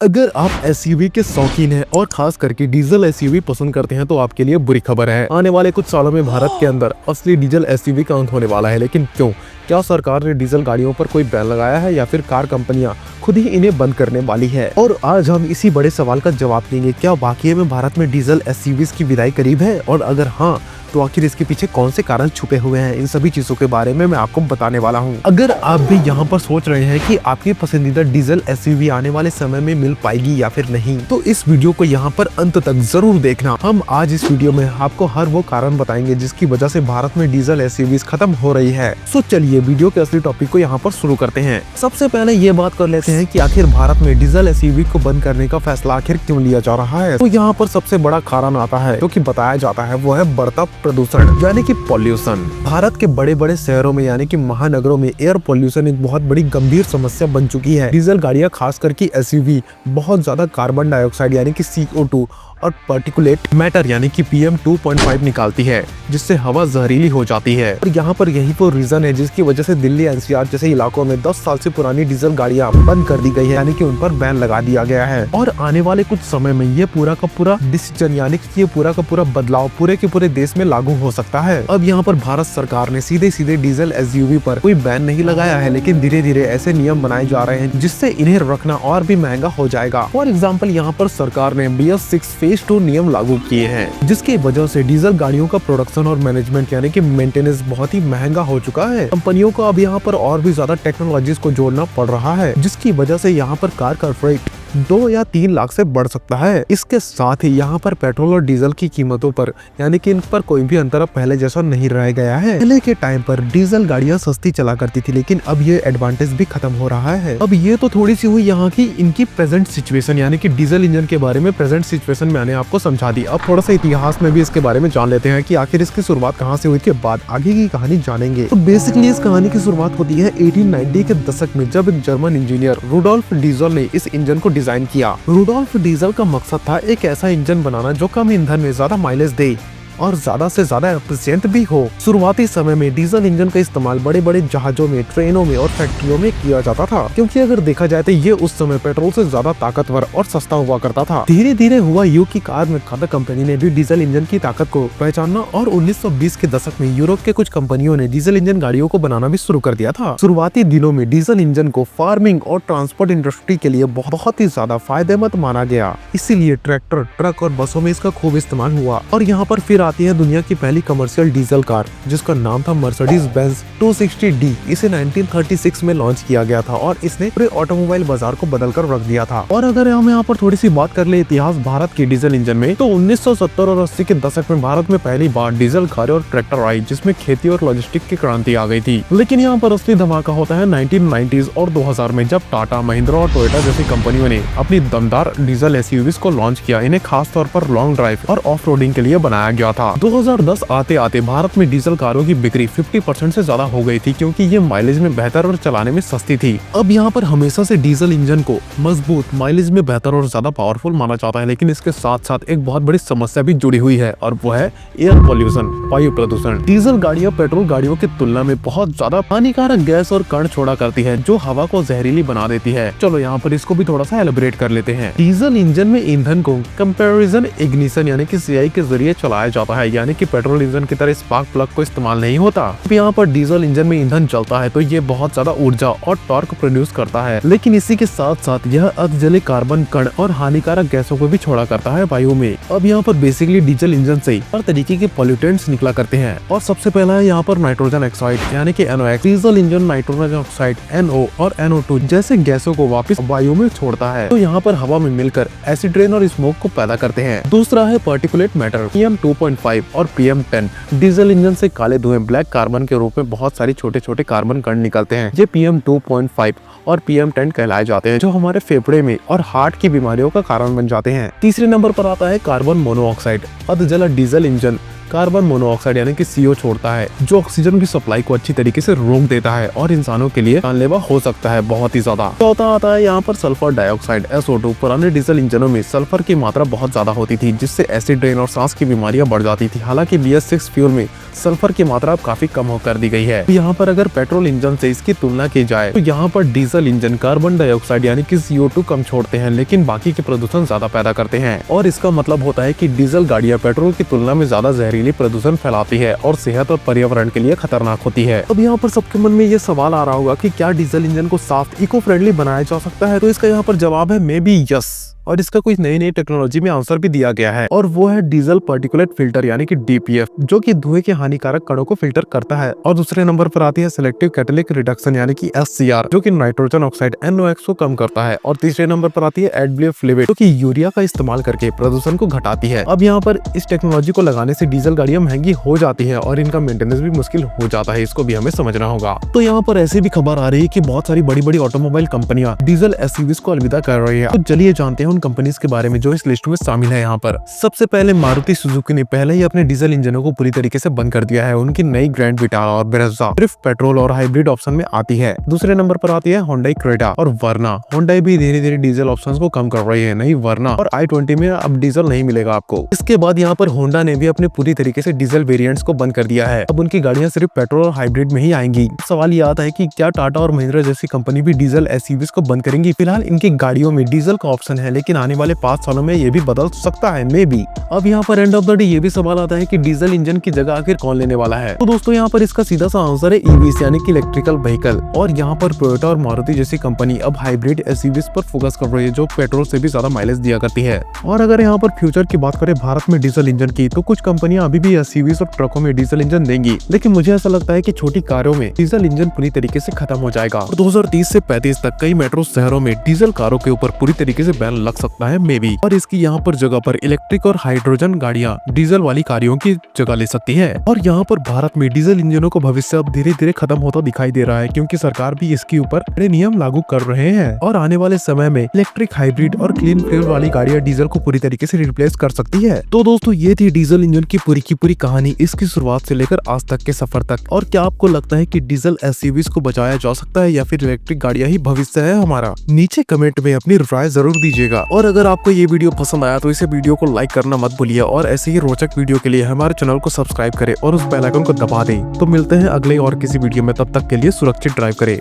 अगर आप एसयूवी के शौकीन हैं और खास करके डीजल एसयूवी पसंद करते हैं तो आपके लिए बुरी खबर है। आने वाले कुछ सालों में भारत के अंदर असली डीजल एसयूवी का अंत होने वाला है। लेकिन क्यों? क्या सरकार ने डीजल गाड़ियों पर कोई बैन लगाया है या फिर कार कंपनियां खुद ही इन्हें बंद करने वाली है? और आज हम इसी बड़े सवाल का जवाब देंगे। क्या वाकई में भारत में डीजल एसयूवीज की विदाई करीब है, और अगर हाँ तो आखिर इसके पीछे कौन से कारण छुपे हुए हैं? इन सभी चीजों के बारे में मैं आपको बताने वाला हूं। अगर आप भी यहाँ पर सोच रहे हैं कि आपकी पसंदीदा डीजल एसयूवी आने वाले समय में मिल पाएगी या फिर नहीं, तो इस वीडियो को यहाँ पर अंत तक जरूर देखना। हम आज इस वीडियो में आपको हर वो कारण बताएंगे जिसकी वजह से भारत में डीजल एसयूवीज खत्म हो रही है। सो चलिए वीडियो के असली टॉपिक को यहाँ पर शुरू करते हैं। सबसे पहले ये बात कर लेते हैं कि आखिर भारत में डीजल एसयूवी को बंद करने का फैसला आखिर क्यों लिया जा रहा है। तो यहाँ पर सबसे बड़ा कारण आता है जो कि बताया जाता है, वो है बढ़ता प्रदूषण यानी कि पॉल्यूशन। भारत के बड़े बड़े शहरों में यानी कि महानगरों में एयर पॉल्यूशन एक बहुत बड़ी गंभीर समस्या बन चुकी है। डीजल गाड़ियां खास करके एसयूवी बहुत ज्यादा कार्बन डाइऑक्साइड यानी कि CO2 और पार्टिकुलेट मैटर यानी कि PM 2.5 निकालती है, जिससे हवा जहरीली हो जाती है। और यहाँ पर यही वो रीजन है जिसकी वजह से दिल्ली NCR जैसे इलाकों में 10 साल से पुरानी डीजल गाड़ियां बंद कर दी गई है, यानी कि उन पर बैन लगा दिया गया है। और आने वाले कुछ समय में ये पूरा का पूरा डिसीजन यानी कि ये पूरा का पूरा बदलाव पूरे के पूरे देश में लागू हो सकता है। अब यहाँ पर भारत सरकार ने सीधे सीधे डीजल एसयूवी पर कोई बैन नहीं लगाया है, लेकिन धीरे धीरे ऐसे नियम बनाए जा रहे हैं जिससे इन्हें रखना और भी महंगा हो जाएगा। फॉर एग्जाम्पल यहाँ पर सरकार ने BS6 फेज 2 नियम लागू किए हैं, जिसकी वजह से डीजल गाड़ियों का प्रोडक्शन और मैनेजमेंट यानी कि मेंटेनेंस बहुत ही महंगा हो चुका है। कंपनियों को अब यहाँ पर और भी ज्यादा टेक्नोलॉजीज को जोड़ना पड़ रहा है, जिसकी वजह से यहाँ पर कार का रेट 2 या 3 लाख से बढ़ सकता है। इसके साथ ही यहाँ पर पेट्रोल और डीजल की कीमतों पर यानी कि इन पर कोई भी अंतर अब पहले जैसा नहीं रह गया है। पहले के टाइम पर डीजल गाड़ियां सस्ती चला करती थी, लेकिन अब ये एडवांटेज भी खत्म हो रहा है। अब ये तो थोड़ी सी हुई यहाँ की इनकी प्रेजेंट सिचुएशन यानी कि डीजल इंजन के बारे में प्रेजेंट सिचुएशन मैंने आपको समझा दी। अब थोड़ा सा इतिहास में भी इसके बारे में जान लेते हैं कि आखिर इसकी शुरुआत कहाँ से हुई, के बाद आगे की कहानी जानेंगे। तो बेसिकली इस कहानी की शुरुआत होती है 1890 के दशक में, जब एक जर्मन इंजीनियर रुडोल्फ डीजल ने इस इंजन को डिजाइन किया। रुडोल्फ डीजल का मकसद था एक ऐसा इंजन बनाना जो कम ईंधन में ज्यादा माइलेज दे और ज्यादा से ज्यादा एफिशिएंट भी हो। शुरुआती समय में डीजल इंजन का इस्तेमाल बड़े बड़े जहाजों में, ट्रेनों में और फैक्ट्रियों में किया जाता था, क्योंकि अगर देखा जाए तो ये उस समय पेट्रोल से ज्यादा ताकतवर और सस्ता हुआ करता था। धीरे धीरे हुआ यूं कि कार निर्माता कंपनी ने भी डीजल इंजन की ताकत को पहचानना और 1920 के दशक में यूरोप के कुछ कंपनियों ने डीजल इंजन गाड़ियों को बनाना भी शुरू कर दिया था। शुरुआती दिनों में डीजल इंजन को फार्मिंग और ट्रांसपोर्ट इंडस्ट्री के लिए बहुत ही ज्यादा फायदेमंद माना गया, इसीलिए ट्रैक्टर, ट्रक और बसों में इसका खूब इस्तेमाल हुआ। और यहाँ पर फिर आती है दुनिया की पहली कमर्शियल डीजल कार, जिसका नाम था मर्सिडीज बेंज 260D। इसे 1936 में लॉन्च किया गया था और इसने पूरे ऑटोमोबाइल बाजार को बदलकर रख दिया था। और अगर हम यहाँ पर थोड़ी सी बात कर ले इतिहास भारत के डीजल इंजन में, तो 1970 और 80 के दशक में भारत में पहली बार डीजल कारें और ट्रैक्टर आई, जिसमें खेती और लॉजिस्टिक की क्रांति आ गई थी। लेकिन यहाँ पर असली धमाका होता है 1990s और 2000 में, जब टाटा, महिंद्रा और टोयोटा जैसी कंपनियों ने अपनी दमदार डीजल एसयूवीज को लॉन्च किया। इन्हें खास तौर पर लॉन्ग ड्राइव और ऑफ रोडिंग के लिए बनाया गया था। 2010 आते आते भारत में डीजल कारों की बिक्री 50% से ज्यादा हो गई थी, क्योंकि ये माइलेज में बेहतर और चलाने में सस्ती थी। अब यहाँ पर हमेशा से डीजल इंजन को मजबूत, माइलेज में बेहतर और ज्यादा पावरफुल माना जाता है, लेकिन इसके साथ साथ एक बहुत बड़ी समस्या भी जुड़ी हुई है, और वो है एयर पॉल्यूशन, वायु प्रदूषण। डीजल गाड़ियां पेट्रोल गाड़ियों की तुलना में बहुत ज्यादा हानिकारक गैस और कण छोड़ा करती है, जो हवा को जहरीली बना देती है। चलो यहाँ पर इसको भी थोड़ा सा एलिब्रेट कर लेते हैं। डीजल इंजन में ईंधन को कंपैरिजन इग्निशन यानी कि CI के जरिए चलाया जाता है, यानी कि पेट्रोल इंजन की तरह स्पार्क प्लग को इस्तेमाल नहीं होता। यहाँ पर डीजल इंजन में ईंधन चलता है तो ये बहुत ज्यादा ऊर्जा और टॉर्क प्रोड्यूस करता है, लेकिन इसी के साथ साथ यह अधजले कार्बन कण और हानिकारक गैसों को भी छोड़ा करता है वायु में। अब यहाँ पर बेसिकली डीजल इंजन से हर तरीके के पॉल्यूटेंट्स निकला करते हैं, और सबसे पहला है यहाँ पर नाइट्रोजन ऑक्साइड यानी कि NOx। Diesel engine nitrogen oxide, NO और NO2 जैसे गैसों को वापस वायु में छोड़ता है, तो यहाँ पर हवा में मिलकर एसिड रेन और स्मोक को पैदा करते हैं। दूसरा है पार्टिकुलेट मैटर, PM 2.5 और PM 10। डीजल इंजन से काले धुएं, ब्लैक कार्बन के रूप में बहुत सारे छोटे छोटे कार्बन कण निकलते हैं। ये PM 2.5 और PM 10 कहलाए जाते हैं, जो हमारे फेफड़े में और हार्ट की बीमारियों का कारण बन जाते हैं। तीसरे नंबर पर आता है कार्बन मोनोऑक्साइड। अधजला डीजल इंजन कार्बन मोनोऑक्साइड यानी कि CO छोड़ता है, जो ऑक्सीजन की सप्लाई को अच्छी तरीके से रोक देता है और इंसानों के लिए जानलेवा हो सकता है बहुत ही ज्यादा। चौथा आता है यहाँ पर सल्फर डाइऑक्साइड SO2। पुराने डीजल इंजनों में सल्फर की मात्रा बहुत ज्यादा होती थी, जिससे एसिड रेन और सांस की बीमारियां बढ़ जाती थी। हालांकि BS6 फ्यूल में सल्फर की मात्रा अब काफी कम कर दी गई है। यहाँ पर अगर पेट्रोल इंजन से इसकी तुलना की जाए तो यहाँ पर डीजल इंजन कार्बन डाइऑक्साइड यानी कि CO2 कम छोड़ते हैं, लेकिन बाकी के प्रदूषण ज्यादा पैदा करते हैं। और इसका मतलब होता है कि डीजल गाड़ियां पेट्रोल की तुलना में ज्यादा जहरीली प्रदूषण फैलाती है और सेहत और पर्यावरण के लिए खतरनाक होती है। अब यहाँ पर सबके मन में ये सवाल आ रहा होगा कि क्या डीजल इंजन को साफ इको फ्रेंडली बनाया जा सकता है? तो इसका यहाँ पर जवाब है मे बी यस। और इसका कुछ नई नई टेक्नोलॉजी में आंसर भी दिया गया है, और वो है डीजल पार्टिकुलेट फिल्टर यानी कि DPF, जो कि धुएं के हानिकारक कणों को फिल्टर करता है। और दूसरे नंबर पर आती है सिलेक्टिव कैटेलिक रिडक्शन यानी कि SCR, जो कि नाइट्रोजन ऑक्साइड NOx को कम करता है। और तीसरे नंबर पर आती है एडब्ल्यू फ्लूइड, जो कि यूरिया का इस्तेमाल करके प्रदूषण को घटाती है। अब यहाँ पर इस टेक्नोलॉजी को लगाने से डीजल गाड़ियां महंगी हो जाती है और इनका मेंटेनेंस भी मुश्किल हो जाता है, इसको भी हमें समझना होगा। तो यहाँ पर ऐसी भी खबर आ रही है कि बहुत सारी बड़ी बड़ी ऑटोमोबाइल कंपनियां डीजल SUVs को अलविदा कर रही है। तो चलिए जानते हैं उन कंपनीज के बारे में जो इस लिस्ट में शामिल है। यहाँ पर सबसे पहले मारुति सुजुकी ने पहले ही अपने डीजल इंजनों को पूरी तरीके से बंद कर दिया है। उनकी नई ग्रैंड विटारा और ब्रेज़ा सिर्फ पेट्रोल और हाइब्रिड ऑप्शन में आती है। दूसरे नंबर पर आती है होंडा क्रेटा और वर्ना। होंडा भी धीरे धीरे डीजल ऑप्शंस को कम कर रही है। नई वर्ना और i20 में अब डीजल नहीं मिलेगा आपको। इसके बाद यहाँ पर होंडा ने भी अपने पूरी तरीके से डीजल वेरिएंट्स को बंद कर दिया है। अब उनकी गाड़ियां सिर्फ पेट्रोल और हाइब्रिड में ही आएंगी। सवाल ये आता है कि क्या टाटा और महिंद्रा जैसी कंपनी भी डीजल SUVs को बंद करेंगी? फिलहाल इनकी गाड़ियों में डीजल का ऑप्शन है, लेकिन आने वाले 5 सालों में ये भी बदल सकता है, मे बी। अब यहाँ पर एंड ऑफ द डे ये भी सवाल आता है कि डीजल इंजन की जगह आखिर कौन लेने वाला है? तो दोस्तों यहाँ पर इसका सीधा सा आंसर है EVs यानी कि इलेक्ट्रिकल व्हीकल। और यहाँ पर टोयोटा और मारुति जैसी कंपनी अब हाइब्रिड SUVs पर फोकस कर रही है, जो पेट्रोल से भी ज्यादा माइलेज दिया करती है। और अगर यहाँ पर फ्यूचर की बात करें भारत में डीजल इंजन की, तो कुछ कंपनियां अभी भी SUVs और ट्रकों में डीजल इंजन देंगी, लेकिन मुझे ऐसा लगता है कि छोटी कारों में डीजल इंजन पूरी तरीके से खत्म हो जाएगा। और 2030 से 35 तक कई मेट्रो शहरों में डीजल कारों के ऊपर पूरी तरीके से बैन लग सकता है, मे बी। और इसकी यहाँ पर जगह पर इलेक्ट्रिक और हाइड्रोजन गाड़ियां डीजल वाली गाड़ियों की जगह ले सकती है। और यहाँ पर भारत में डीजल इंजनों का भविष्य अब धीरे धीरे खत्म होता दिखाई दे रहा है, क्योंकि सरकार भी इसके ऊपर बड़े नियम लागू कर रहे हैं। और आने वाले समय में इलेक्ट्रिक, हाइब्रिड और क्लीन फ्यूल वाली गाड़ियां डीजल को पूरी तरीके से रिप्लेस कर सकती है। तो दोस्तों ये थी डीजल इंजन की पूरी कहानी, इसकी शुरुआत से लेकर आज तक के सफर तक। और क्या आपको लगता है कि डीजल SUVs को बचाया जा सकता है या फिर इलेक्ट्रिक गाड़ियां ही भविष्य है हमारा? नीचे कमेंट में अपनी राय जरूर दीजिएगा। और अगर आपको ये वीडियो पसंद आया तो इसे वीडियो को लाइक करना मत भूलिए, और ऐसे ही रोचक वीडियो के लिए हमारे चैनल को सब्सक्राइब करें और उस बेल आइकन को दबा दें। तो मिलते हैं अगले और किसी वीडियो में, तब तक के लिए सुरक्षित ड्राइव करें।